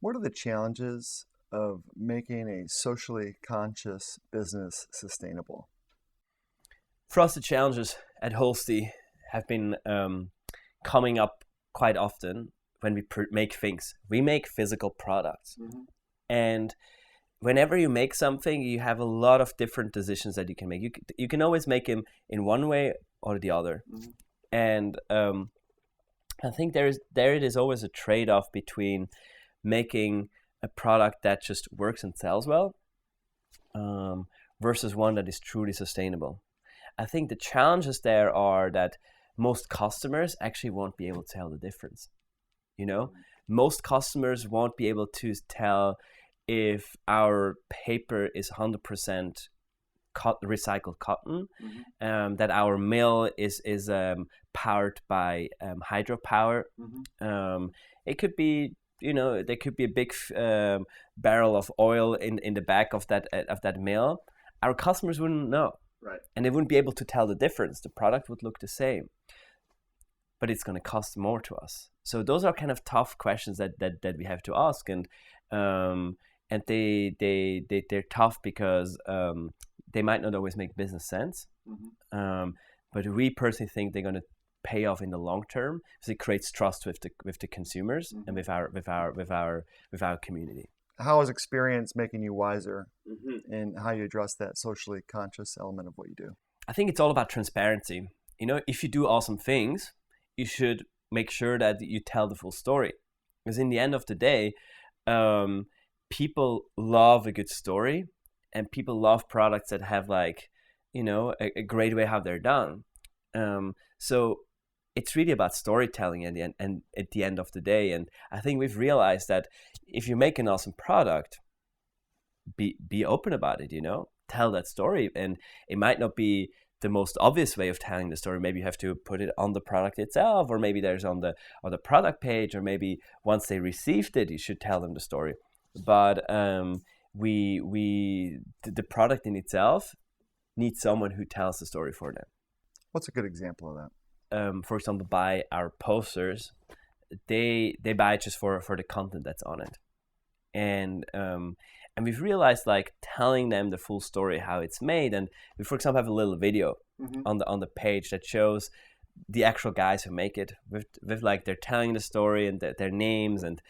What are the challenges of making a socially conscious business sustainable? For us, the challenges at Holstee have been coming up quite often when we make things. We make physical products. And whenever you make something, you have a lot of different decisions that you can make. You can always make them in one way or the other. And I think there it is always a trade-off between making a product that just works and sells well versus one that is truly sustainable. I think the challenges there are that most customers actually won't be able to tell the difference. Most customers won't be able to tell if our paper is 100% recycled cotton, that our mill is powered by hydropower. It could be, there could be a big barrel of oil in the back of that mill. Our customers wouldn't know. Right. And they wouldn't be able to tell the difference. The product would look the same, but it's going to cost more to us. So those are kind of tough questions that we have to ask, and they're tough because they might not always make business sense. But we personally think they're going to pay off in the long term because it creates trust with the consumers and with our community. How has experience making you wiser in how you address that socially conscious element of what you do? I think it's all about transparency. If you do awesome things, you should make sure that you tell the full story. Because in the end of the day, people love a good story, and people love products that have a great way how they're done. So it's really about storytelling at the end of the day. And I think we've realized that if you make an awesome product, be open about it, tell that story. And it might not be the most obvious way of telling the story. Maybe you have to put it on the product itself, or maybe there's on the product page, or maybe once they received it, you should tell them the story. But the product in itself needs someone who tells the story for them. What's a good example of that? For example, buy our posters. They buy it just for the content that's on it, and we've realized telling them the full story how it's made. And we, for example, have a little video on the page that shows the actual guys who make it with they're telling the story and their names and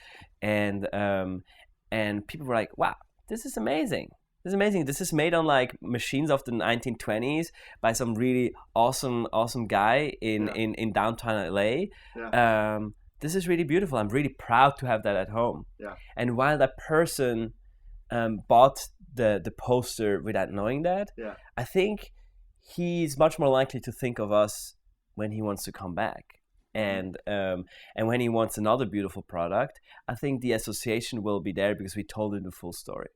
people were like, wow, this is amazing. This is amazing. This is made on machines of the 1920s by some really awesome guy in downtown LA. Yeah. This is really beautiful. I'm really proud to have that at home. Yeah. And while that person bought the poster without knowing that, I think he's much more likely to think of us when he wants to come back. And when he wants another beautiful product, I think the association will be there because we told him the full story.